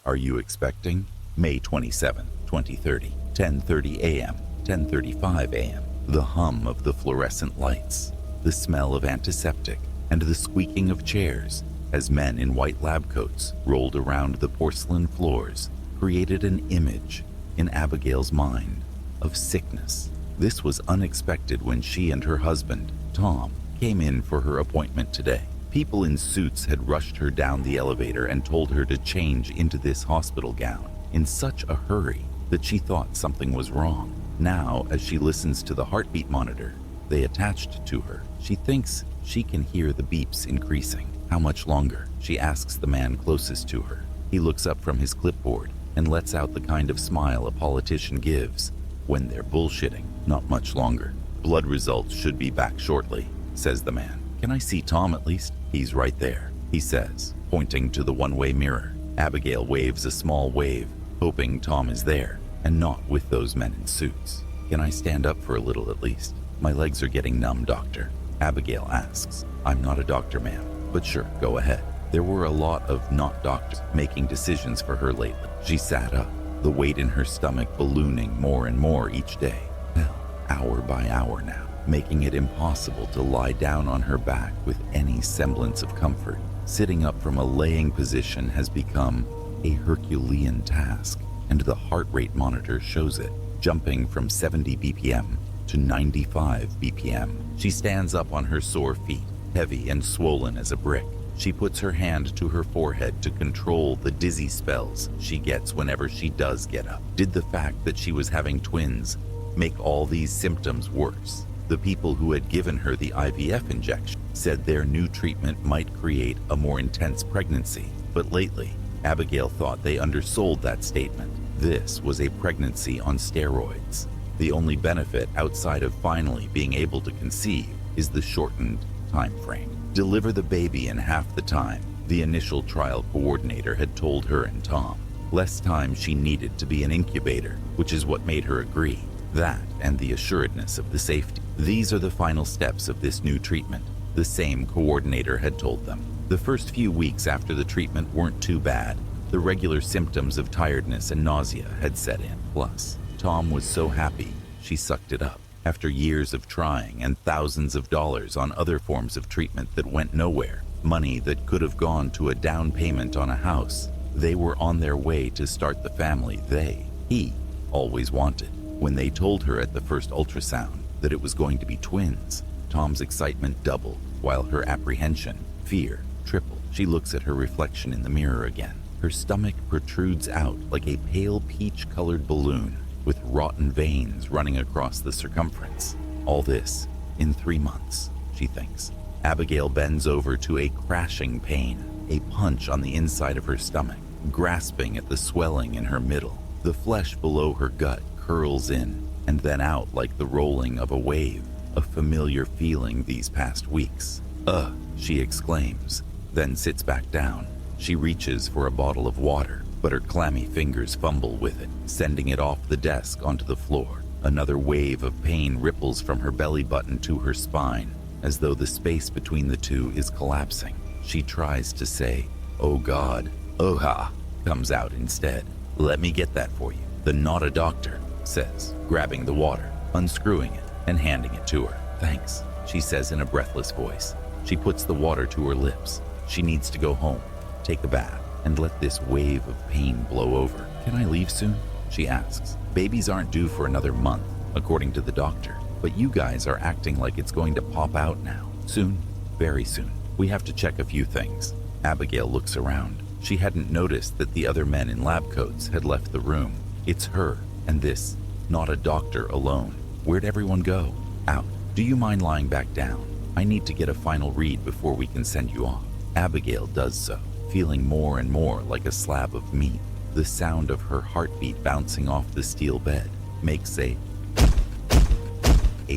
Are you expecting? May 27, 2030, 10:30 a.m., 10:35 a.m. The hum of the fluorescent lights, the smell of antiseptic, and the squeaking of chairs as men in white lab coats rolled around the porcelain floors created an image in Abigail's mind of sickness. This was unexpected when she and her husband, Tom, came in for her appointment today. People in suits had rushed her down the elevator and told her to change into this hospital gown in such a hurry that she thought something was wrong. Now, as she listens to the heartbeat monitor they attached to her, she thinks she can hear the beeps increasing. How much longer? She asks the man closest to her. He looks up from his clipboard and lets out the kind of smile a politician gives when they're bullshitting. Not much longer. Blood results should be back shortly, says the man. Can I see Tom at least? He's right there, he says, pointing to the one-way mirror. Abigail waves a small wave, hoping Tom is there and not with those men in suits. Can I stand up for a little at least? My legs are getting numb, doctor. Abigail asks. I'm not a doctor, ma'am, but sure, go ahead. There were a lot of not doctors making decisions for her lately. She sat up, the weight in her stomach ballooning more and more each day. Hell, hour by hour now, making it impossible to lie down on her back with any semblance of comfort. Sitting up from a laying position has become a Herculean task, and the heart rate monitor shows it, jumping from 70 BPM to 95 BPM. She stands up on her sore feet, heavy and swollen as a brick. She puts her hand to her forehead to control the dizzy spells she gets whenever she does get up. Did the fact that she was having twins make all these symptoms worse? The people who had given her the IVF injection said their new treatment might create a more intense pregnancy, but lately, Abigail thought they undersold that statement. This was a pregnancy on steroids. The only benefit outside of finally being able to conceive is the shortened time frame. Deliver the baby in half the time the initial trial coordinator had told her and Tom. Less time she needed to be an incubator, which is what made her agree. That and the assuredness of the safety. These are the final steps of this new treatment, the same coordinator had told them. The first few weeks after the treatment weren't too bad. The regular symptoms of tiredness and nausea had set in. Plus, Tom was so happy she sucked it up. After years of trying and thousands of dollars on other forms of treatment that went nowhere, money that could have gone to a down payment on a house, they were on their way to start the family he always wanted. When they told her at the first ultrasound that it was going to be twins, Tom's excitement doubled, while her apprehension, fear, tripled. She looks at her reflection in the mirror again. Her stomach protrudes out like a pale peach-colored balloon with rotten veins running across the circumference. All this in 3 months, she thinks. Abigail bends over to a crashing pain, a punch on the inside of her stomach, grasping at the swelling in her middle. The flesh below her gut curls in and then out like the rolling of a wave, a familiar feeling these past weeks. Ugh, she exclaims, then sits back down. She reaches for a bottle of water, but her clammy fingers fumble with it, sending it off the desk onto the floor. Another wave of pain ripples from her belly button to her spine, as though the space between the two is collapsing. She tries to say, "Oh God." "Oha," comes out instead. "Let me get that for you." The not a doctor says, grabbing the water, unscrewing it, and handing it to her. "Thanks," she says in a breathless voice. She puts the water to her lips. She needs to go home, take a bath, and let this wave of pain blow over. "Can I leave soon?" she asks. "Babies aren't due for another month, according to the doctor, but you guys are acting like it's going to pop out now. Soon, very soon. We have to check a few things." Abigail looks around. She hadn't noticed that the other men in lab coats had left the room. It's her and this not a doctor alone. Where'd everyone go? Out. "Do you mind lying back down? I need to get a final read before we can send you off." Abigail does so, feeling more and more like a slab of meat. The sound of her heartbeat bouncing off the steel bed makes a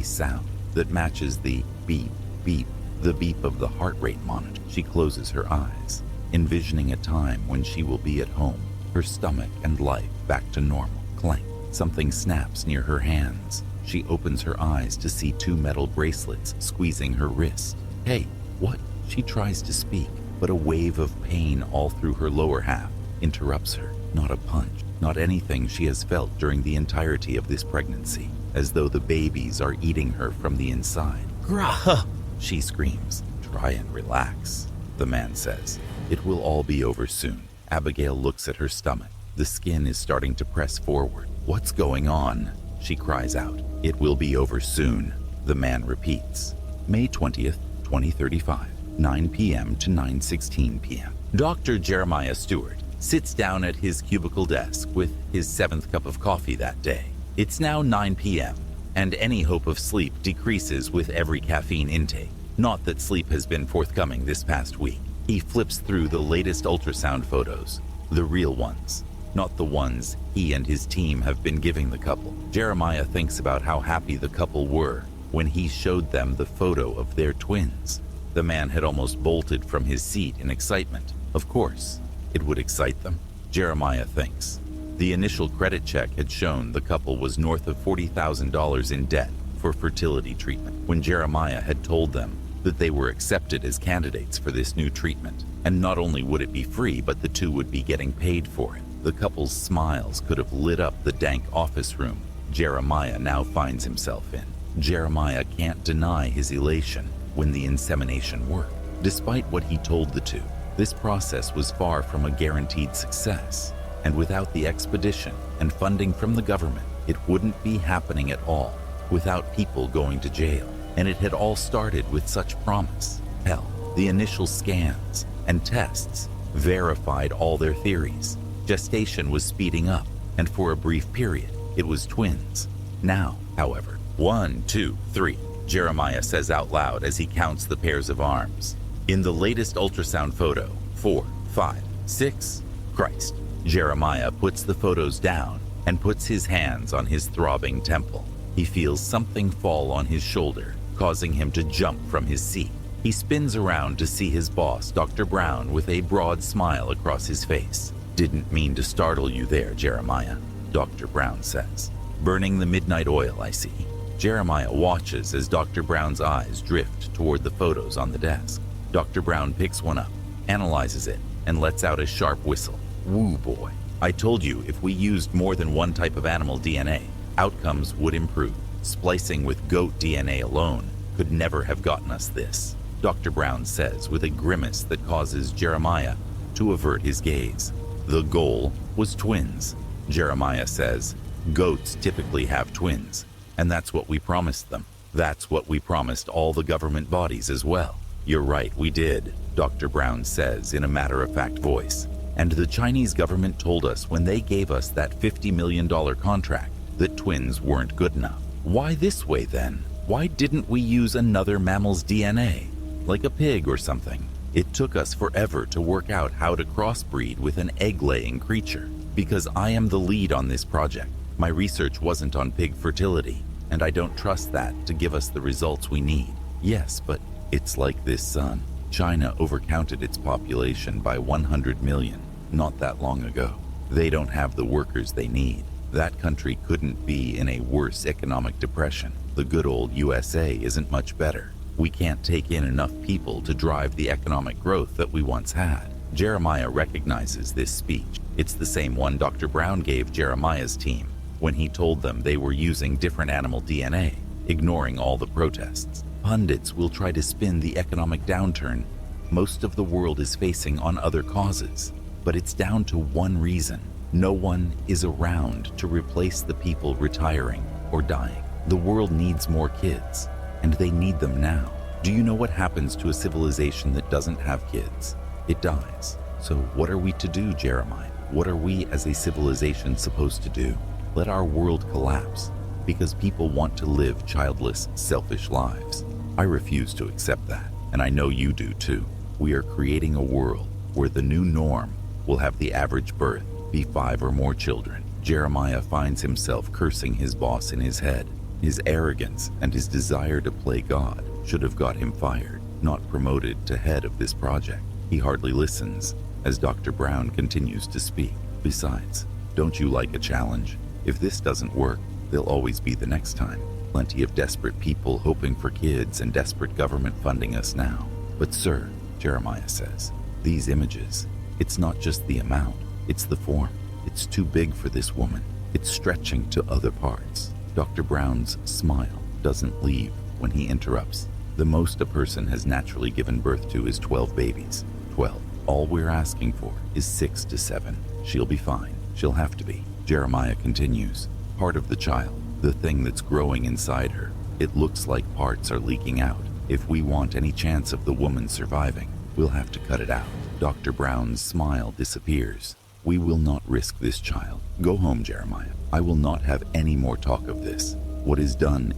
sound that matches the beep, beep, the beep of the heart rate monitor. She closes her eyes, envisioning a time when she will be at home, her stomach and life back to normal. Clank. Something snaps near her hands. She opens her eyes to see 2 metal bracelets squeezing her wrist. "Hey, what?" She tries to speak, but a wave of pain all through her lower half interrupts her. Not a punch, not anything she has felt during the entirety of this pregnancy, as though the babies are eating her from the inside. Grah! She screams. Try and relax, the man says. It will all be over soon. Abigail looks at her stomach. The skin is starting to press forward. What's going on? She cries out. It will be over soon, the man repeats. May 20th, 2035, 9 p.m. to 9:16 p.m. Dr. Jeremiah Stewart sits down at his cubicle desk with his 7th cup of coffee that day. It's now 9 p.m., and any hope of sleep decreases with every caffeine intake. Not that sleep has been forthcoming this past week. He flips through the latest ultrasound photos, the real ones, not the ones he and his team have been giving the couple. Jeremiah thinks about how happy the couple were when he showed them the photo of their twins. The man had almost bolted from his seat in excitement. Of course, it would excite them, Jeremiah thinks. The initial credit check had shown the couple was north of $40,000 in debt for fertility treatment when Jeremiah had told them that they were accepted as candidates for this new treatment. And not only would it be free, but the two would be getting paid for it. The couple's smiles could have lit up the dank office room Jeremiah now finds himself in. Jeremiah can't deny his elation when the insemination worked. Despite what he told the two, this process was far from a guaranteed success. And without the expedition and funding from the government, it wouldn't be happening at all, without people going to jail. And it had all started with such promise. Hell, the initial scans and tests verified all their theories. Gestation was speeding up, and for a brief period, it was twins. Now, however, 1, 2, 3, Jeremiah says out loud as he counts the pairs of arms. In the latest ultrasound photo, 4, 5, 6, Christ. Jeremiah puts the photos down and puts his hands on his throbbing temple. He feels something fall on his shoulder, causing him to jump from his seat. He spins around to see his boss, Dr. Brown, with a broad smile across his face. Didn't mean to startle you there, Jeremiah, Dr. Brown says. Burning the midnight oil, I see. Jeremiah watches as Dr. Brown's eyes drift toward the photos on the desk. Dr. Brown picks one up, analyzes it, and lets out a sharp whistle. Woo boy. I told you if we used more than one type of animal DNA, outcomes would improve. Splicing with goat DNA alone could never have gotten us this, Dr. Brown says with a grimace that causes Jeremiah to avert his gaze. The goal was twins, Jeremiah says. Goats typically have twins, and that's what we promised them. That's what we promised all the government bodies as well. You're right, we did, Dr. Brown says in a matter-of-fact voice. And the Chinese government told us when they gave us that $50 million contract that twins weren't good enough. Why this way then? Why didn't we use another mammal's DNA, like a pig or something? It took us forever to work out how to crossbreed with an egg-laying creature. Because I am the lead on this project, my research wasn't on pig fertility, and I don't trust that to give us the results we need. Yes, but it's like this, son. China overcounted its population by 100 million not that long ago. They don't have the workers they need. That country couldn't be in a worse economic depression. The good old USA isn't much better. We can't take in enough people to drive the economic growth that we once had. Jeremiah recognizes this speech. It's the same one Dr. Brown gave Jeremiah's team when he told them they were using different animal DNA, ignoring all the protests. Pundits will try to spin the economic downturn most of the world is facing on other causes, but it's down to one reason. No one is around to replace the people retiring or dying. The world needs more kids, and they need them now. Do you know what happens to a civilization that doesn't have kids? It dies. So what are we to do, Jeremiah? What are we as a civilization supposed to do? Let our world collapse because people want to live childless, selfish lives. I refuse to accept that, and I know you do too. We are creating a world where the new norm will have the average birth be 5 or more children. Jeremiah finds himself cursing his boss in his head. His arrogance and his desire to play God should have got him fired, not promoted to head of this project. He hardly listens as Dr. Brown continues to speak. Besides, don't you like a challenge? If this doesn't work, there'll always be the next time. Plenty of desperate people hoping for kids and desperate government funding us now. But sir, Jeremiah says, these images, it's not just the amount, it's the form. It's too big for this woman. It's stretching to other parts. Dr. Brown's smile doesn't leave when he interrupts. The most a person has naturally given birth to is 12 babies. 12. All we're asking for is 6 to 7. She'll be fine. She'll have to be. Jeremiah continues. Part of the child, the thing that's growing inside her, it looks like parts are leaking out. If we want any chance of the woman surviving, we'll have to cut it out. Dr. Brown's smile disappears. We will not risk this child. Go home, Jeremiah. I will not have any more talk of this. What is done,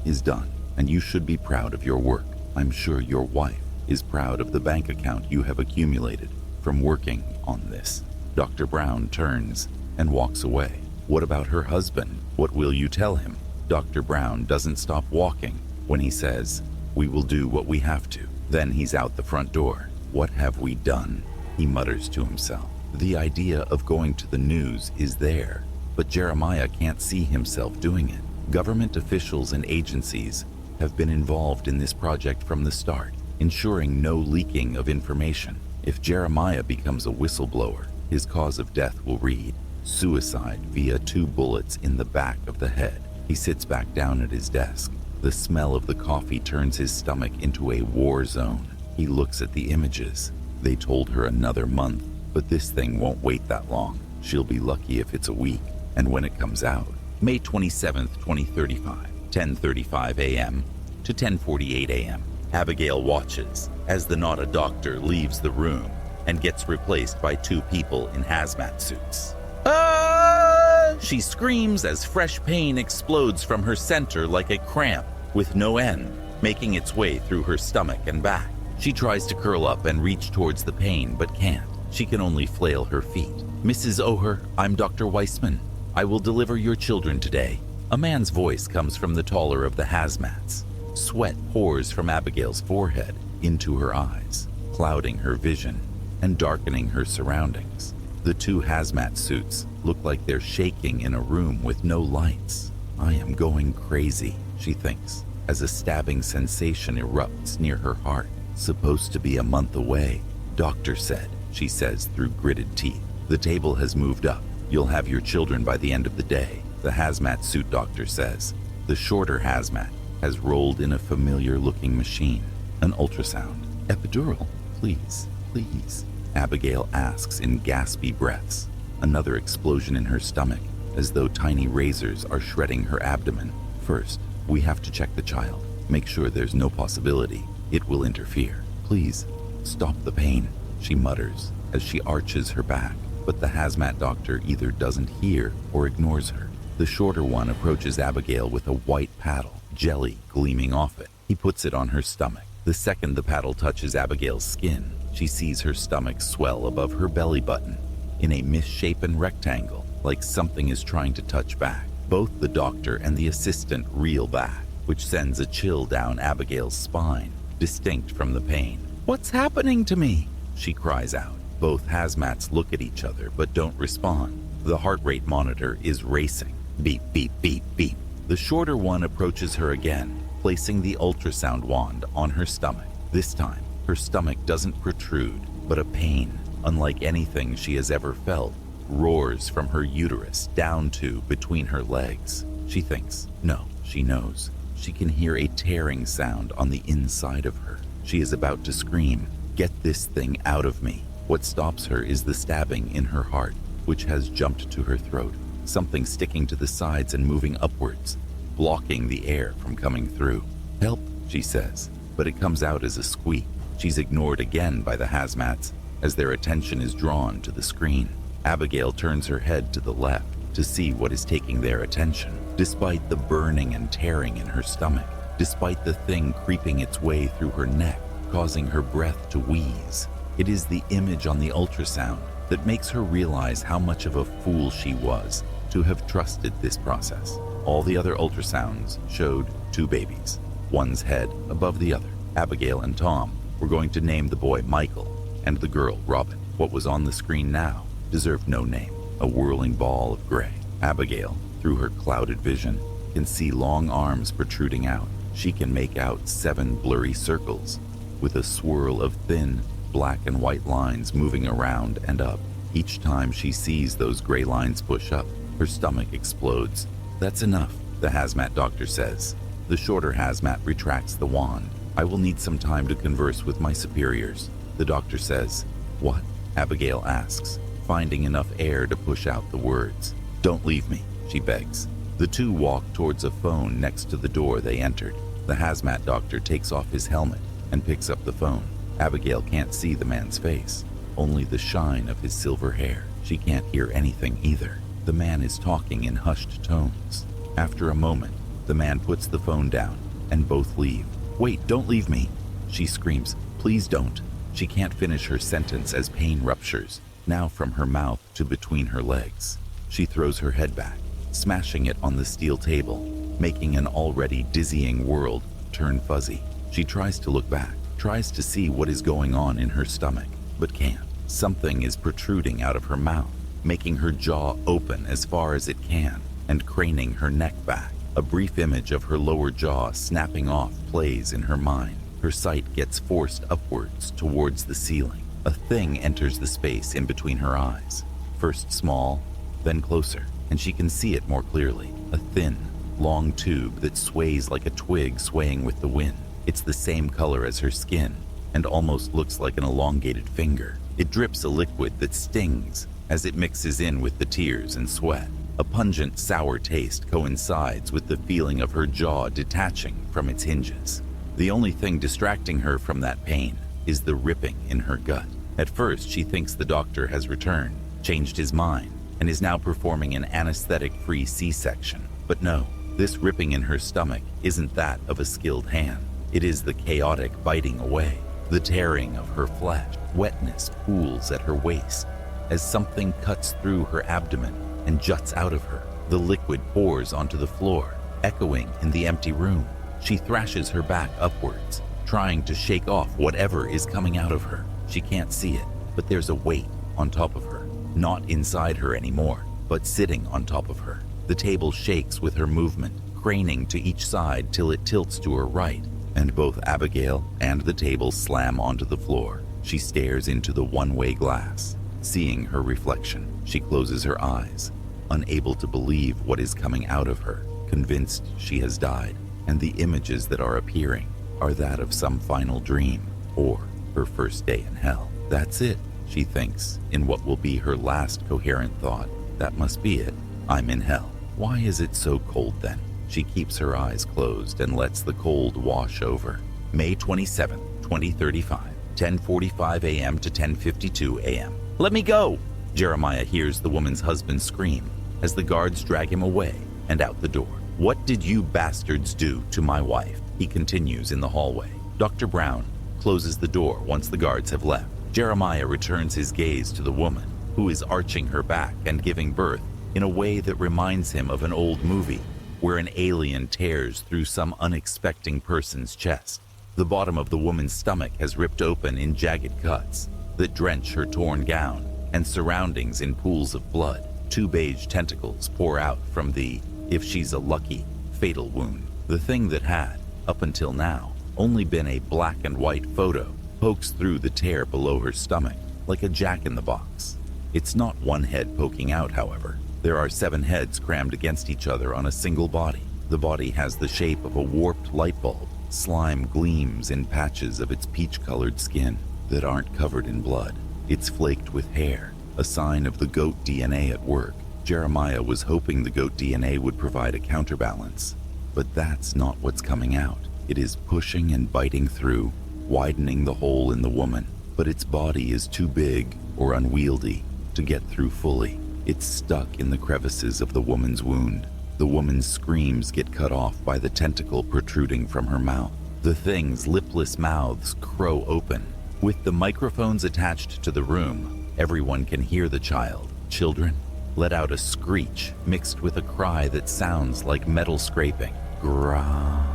and you should be proud of your work. I'm sure your wife is proud of the bank account you have accumulated from working on this. Dr. Brown turns and walks away. What about her husband? What will you tell him? Dr. Brown doesn't stop walking when he says, we will do what we have to. Then he's out the front door. What have we done? He mutters to himself. The idea of going to the news is there, but Jeremiah can't see himself doing it. Government officials and agencies have been involved in this project from the start, ensuring no leaking of information. If Jeremiah becomes a whistleblower, his cause of death will read, suicide via 2 bullets in the back of the head. He sits back down at his desk. The smell of the coffee turns his stomach into a war zone. He looks at the images. They told her another month, but this thing won't wait that long. She'll be lucky if it's a week. And when it comes out, May 27th, 2035, 10:35 a.m. to 10:48 a.m. Abigail watches as the not a doctor leaves the room and gets replaced by 2 people in hazmat suits. Ah! She screams as fresh pain explodes from her center like a cramp with no end, making its way through her stomach and back. She tries to curl up and reach towards the pain, but can't. She can only flail her feet. Mrs. Oher, I'm Dr. Weissman. I will deliver your children today. A man's voice comes from the taller of the hazmats. Sweat pours from Abigail's forehead into her eyes, clouding her vision and darkening her surroundings. The 2 hazmat suits look like they're shaking in a room with no lights. I am going crazy, she thinks, as a stabbing sensation erupts near her heart. Supposed to be a month away, doctor said, she says through gritted teeth. The table has moved up. You'll have your children by the end of the day, the hazmat suit doctor says. The shorter hazmat has rolled in a familiar-looking machine, an ultrasound. Epidural, please, please, Abigail asks in gaspy breaths. Another explosion in her stomach, as though tiny razors are shredding her abdomen. First, we have to check the child, make sure there's no possibility it will interfere. Please, stop the pain, she mutters as she arches her back, but the hazmat doctor either doesn't hear or ignores her. The shorter one approaches Abigail with a white paddle, jelly gleaming off it. He puts it on her stomach. The second the paddle touches Abigail's skin, she sees her stomach swell above her belly button in a misshapen rectangle, like something is trying to touch back. Both the doctor and the assistant reel back, which sends a chill down Abigail's spine, distinct from the pain. What's happening to me? She cries out. Both hazmats look at each other but don't respond. The heart rate monitor is racing. Beep, beep, beep, beep. The shorter one approaches her again, placing the ultrasound wand on her stomach. This time, her stomach doesn't protrude, but a pain, unlike anything she has ever felt, roars from her uterus down to between her legs. She thinks, no, she knows. She can hear a tearing sound on the inside of her. She is about to scream, get this thing out of me. What stops her is the stabbing in her heart, which has jumped to her throat, something sticking to the sides and moving upwards, blocking the air from coming through. Help, she says, but it comes out as a squeak. She's ignored again by the hazmats as their attention is drawn to the screen. Abigail turns her head to the left to see what is taking their attention. Despite the burning and tearing in her stomach, despite the thing creeping its way through her neck, causing her breath to wheeze, it is the image on the ultrasound that makes her realize how much of a fool she was to have trusted this process. All the other ultrasounds showed 2 babies, one's head above the other. Abigail and Tom were going to name the boy Michael and the girl Robin. What was on the screen now deserved no name, a whirling ball of gray. Abigail, through her clouded vision, can see long arms protruding out. She can make out 7 blurry circles with a swirl of thin black and white lines moving around and up. Each time she sees those gray lines push up, her stomach explodes. "That's enough," the hazmat doctor says. The shorter hazmat retracts the wand. "I will need some time to converse with my superiors," the doctor says. "What?" Abigail asks, finding enough air to push out the words. "Don't leave me," she begs. The two walk towards a phone next to the door they entered. The hazmat doctor takes off his helmet and picks up the phone. Abigail can't see the man's face, only the shine of his silver hair. She can't hear anything either. The man is talking in hushed tones. After a moment, the man puts the phone down and both leave. "Wait, don't leave me," she screams. "Please don't." She can't finish her sentence as pain ruptures, now from her mouth to between her legs. She throws her head back, smashing it on the steel table, making an already dizzying world turn fuzzy. She tries to look back, tries to see what is going on in her stomach, but can't. Something is protruding out of her mouth, making her jaw open as far as it can and craning her neck back. A brief image of her lower jaw snapping off plays in her mind. Her sight gets forced upwards towards the ceiling. A thing enters the space in between her eyes. First small, then closer, and she can see it more clearly. A thin, long tube that sways like a twig swaying with the wind. It's the same color as her skin and almost looks like an elongated finger. It drips a liquid that stings as it mixes in with the tears and sweat. A pungent, sour taste coincides with the feeling of her jaw detaching from its hinges. The only thing distracting her from that pain is the ripping in her gut. At first, she thinks the doctor has returned, changed his mind, and is now performing an anesthetic-free C-section. But no, this ripping in her stomach isn't that of a skilled hand. It is the chaotic biting away, the tearing of her flesh. Wetness pools at her waist as something cuts through her abdomen and juts out of her. The liquid pours onto the floor, echoing in the empty room. She thrashes her back upwards, trying to shake off whatever is coming out of her. She can't see it, but there's a weight on top of her, not inside her anymore, but sitting on top of her. The table shakes with her movement, craning to each side till it tilts to her right, and both Abigail and the table slam onto the floor. She stares into the one-way glass. Seeing her reflection, she closes her eyes, unable to believe what is coming out of her, convinced she has died, and the images that are appearing are that of some final dream or her first day in hell. That's it, she thinks, in what will be her last coherent thought. That must be it. I'm in hell. Why is it so cold then? She keeps her eyes closed and lets the cold wash over. May 27, 2035, 10:45 a.m. to 10:52 a.m. "Let me go!" Jeremiah hears the woman's husband scream as the guards drag him away and out the door. "What did you bastards do to my wife?" he continues in the hallway. Dr. Brown closes the door once the guards have left. Jeremiah returns his gaze to the woman, who is arching her back and giving birth in a way that reminds him of an old movie where an alien tears through some unexpecting person's chest. The bottom of the woman's stomach has ripped open in jagged cuts that drench her torn gown and surroundings in pools of blood. Two beige tentacles pour out from the, if she's a lucky, fatal wound. The thing that had, up until now, only been a black and white photo pokes through the tear below her stomach like a jack-in-the-box. It's not one head poking out, however. There are 7 heads crammed against each other on a single body. The body has the shape of a warped light bulb. Slime gleams in patches of its peach-colored skin that aren't covered in blood. It's flaked with hair, a sign of the goat DNA at work. Jeremiah was hoping the goat DNA would provide a counterbalance, but that's not what's coming out. It is pushing and biting through, widening the hole in the woman, but its body is too big or unwieldy to get through fully. It's stuck in the crevices of the woman's wound. The woman's screams get cut off by the tentacle protruding from her mouth. The thing's lipless mouths crow open. With the microphones attached to the room, everyone can hear the child, children, let out a screech mixed with a cry that sounds like metal scraping. Grah.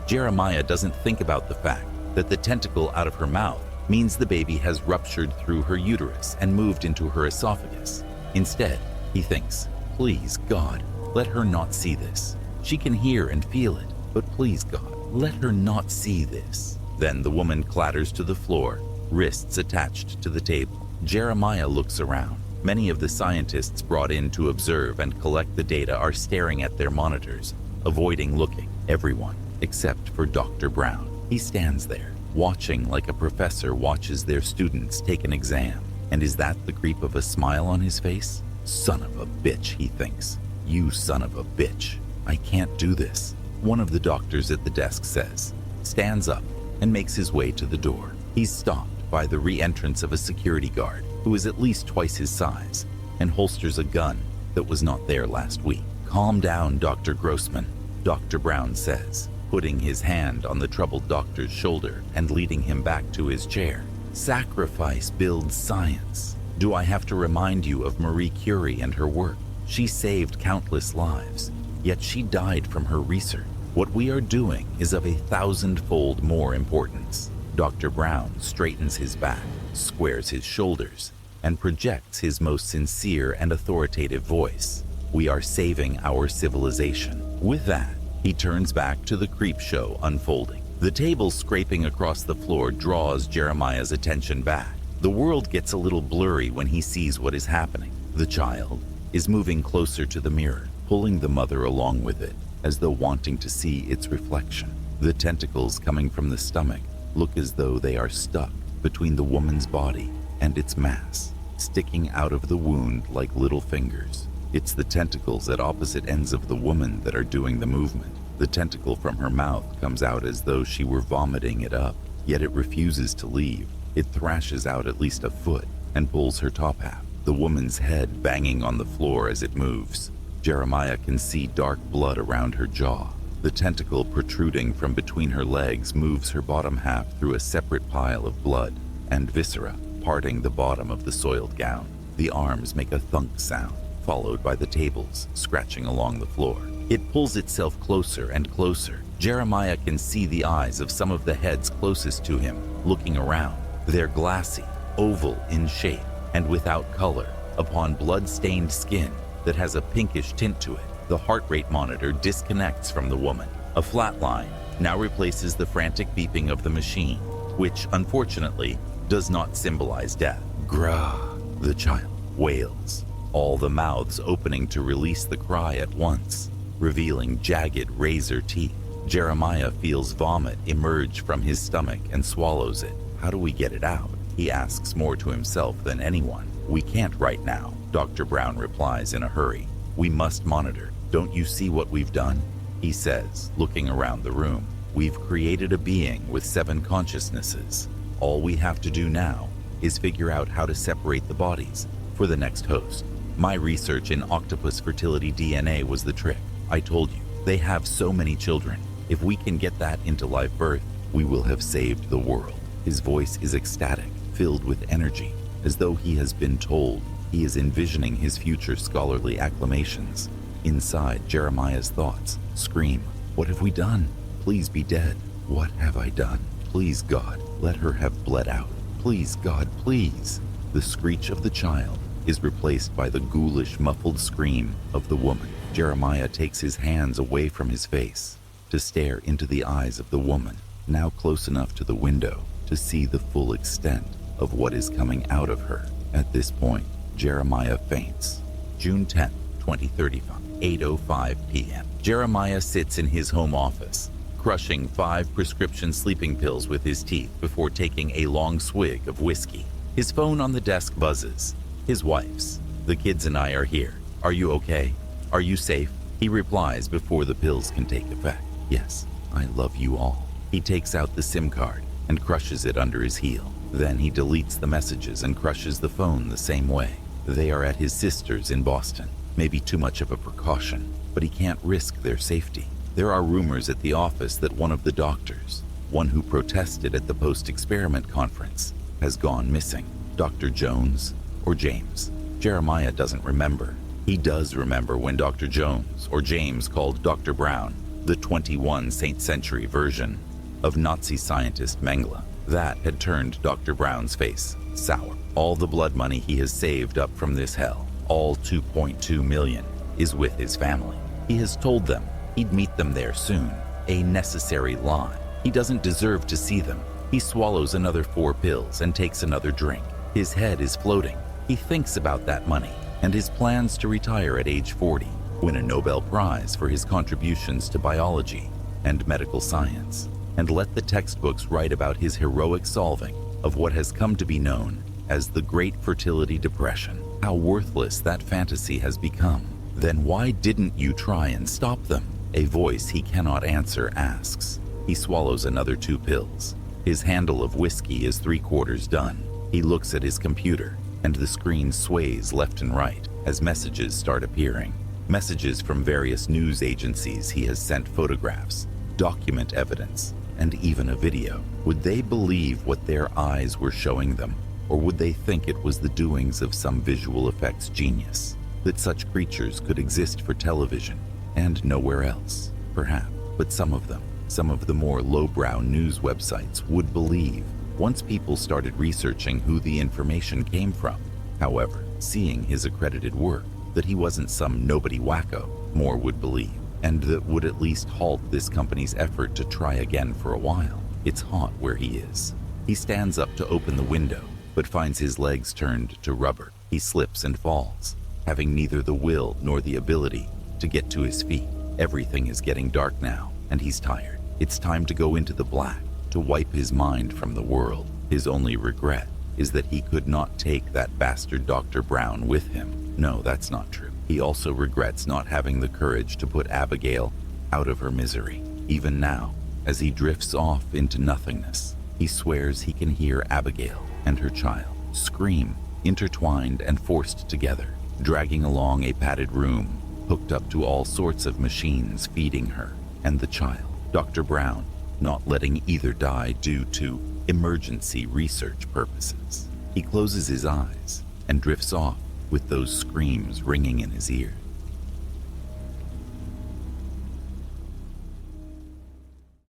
Jeremiah doesn't think about the fact that the tentacle out of her mouth means the baby has ruptured through her uterus and moved into her esophagus. Instead, he thinks, please, God, let her not see this. She can hear and feel it, but please, God, let her not see this. Then the woman clatters to the floor, wrists attached to the table. Jeremiah looks around. Many of the scientists brought in to observe and collect the data are staring at their monitors, avoiding looking. Everyone, except for Dr. Brown. He stands there, watching like a professor watches their students take an exam. And is that the creep of a smile on his face? Son of a bitch, he thinks. You son of a bitch. I can't do this. One of the doctors at the desk says, stands up, and makes his way to the door. He's stopped by the re-entrance of a security guard who is at least twice his size and holsters a gun that was not there last week. Calm down, Dr. Grossman, Dr. Brown says, putting his hand on the troubled doctor's shoulder and leading him back to his chair. Sacrifice builds science. Do I have to remind you of Marie Curie and her work? She saved countless lives, yet she died from her research. What we are doing is of 1,000-fold more importance. Dr. Brown straightens his back, squares his shoulders, and projects his most sincere and authoritative voice. We are saving our civilization. With that, he turns back to the creep show unfolding. The table scraping across the floor draws Jeremiah's attention back. The world gets a little blurry when he sees what is happening. The child is moving closer to the mirror, pulling the mother along with it, as though wanting to see its reflection. The tentacles coming from the stomach look as though they are stuck between the woman's body and its mass, sticking out of the wound like little fingers. It's the tentacles at opposite ends of the woman that are doing the movement. The tentacle from her mouth comes out as though she were vomiting it up, yet it refuses to leave. It thrashes out at least a foot and pulls her top half, the woman's head banging on the floor as it moves. Jeremiah can see dark blood around her jaw. The tentacle protruding from between her legs moves her bottom half through a separate pile of blood and viscera, parting the bottom of the soiled gown. The arms make a thunk sound, followed by the tables scratching along the floor. It pulls itself closer and closer. Jeremiah can see the eyes of some of the heads closest to him, looking around. They're glassy, oval in shape, and without color, upon blood-stained skin that has a pinkish tint to it. The heart rate monitor disconnects from the woman. A flat line now replaces the frantic beeping of the machine, which, unfortunately, does not symbolize death. Grah, the child wails, all the mouths opening to release the cry at once, revealing jagged razor teeth. Jeremiah feels vomit emerge from his stomach and swallows it. How do we get it out? He asks more to himself than anyone. We can't right now, Dr. Brown replies in a hurry. We must monitor. Don't you see what we've done? He says, looking around the room. We've created a being with 7 consciousnesses. All we have to do now is figure out how to separate the bodies for the next host. My research in octopus fertility DNA was the trick. I told you, they have so many children. If we can get that into live birth, we will have saved the world. His voice is ecstatic, filled with energy, as though he has been told. He is envisioning his future scholarly acclamations. Inside, Jeremiah's thoughts scream, what have we done? Please be dead. What have I done? Please, God, let her have bled out. Please, God, please. The screech of the child is replaced by the ghoulish, muffled scream of the woman. Jeremiah takes his hands away from his face to stare into the eyes of the woman, now close enough to the window to see the full extent of what is coming out of her. At this point, Jeremiah faints. June 10th, 2035, 8:05 p.m. Jeremiah sits in his home office, crushing 5 prescription sleeping pills with his teeth before taking a long swig of whiskey. His phone on the desk buzzes. His wife's. The kids and I are here. Are you okay? Are you safe? He replies before the pills can take effect. Yes, I love you all. He takes out the SIM card and crushes it under his heel. Then he deletes the messages and crushes the phone the same way. They are at his sister's in Boston. Maybe too much of a precaution, but he can't risk their safety. There are rumors at the office that one of the doctors, one who protested at the post-experiment conference, has gone missing. Dr. Jones or James? Jeremiah doesn't remember. He does remember when Dr. Jones or James called Dr. Brown the 21st century version of Nazi scientist Mengele. That had turned Dr. Brown's face sour. All the blood money he has saved up from this hell, all 2.2 million, is with his family. He has told them he'd meet them there soon. A necessary lie. He doesn't deserve to see them. He swallows another 4 pills and takes another drink. His head is floating. He thinks about that money and his plans to retire at age 40, win a Nobel Prize for his contributions to biology and medical science, and let the textbooks write about his heroic solving of what has come to be known as the Great Fertility Depression. How worthless that fantasy has become. Then why didn't you try and stop them? A voice he cannot answer asks. He swallows another 2 pills. His handle of whiskey is 3/4 done. He looks at his computer, and the screen sways left and right as messages start appearing. Messages from various news agencies. He has sent photographs, document evidence, and even a video. Would they believe what their eyes were showing them? Or would they think it was the doings of some visual effects genius? That such creatures could exist for television and nowhere else? Perhaps, but some of the more lowbrow news websites would believe once people started researching who the information came from. However, seeing his accredited work, that he wasn't some nobody wacko, more would believe, and that would at least halt this company's effort to try again for a while. It's hot where he is. He stands up to open the window, but finds his legs turned to rubber. He slips and falls, having neither the will nor the ability to get to his feet. Everything is getting dark now, and he's tired. It's time to go into the black, to wipe his mind from the world. His only regret is that he could not take that bastard Dr. Brown with him. No, that's not true. He also regrets not having the courage to put Abigail out of her misery. Even now, as he drifts off into nothingness, he swears he can hear Abigail and her child scream, intertwined and forced together, dragging along a padded room, hooked up to all sorts of machines feeding her and the child. Dr. Brown not letting either die due to emergency research purposes. He closes his eyes and drifts off with those screams ringing in his ears.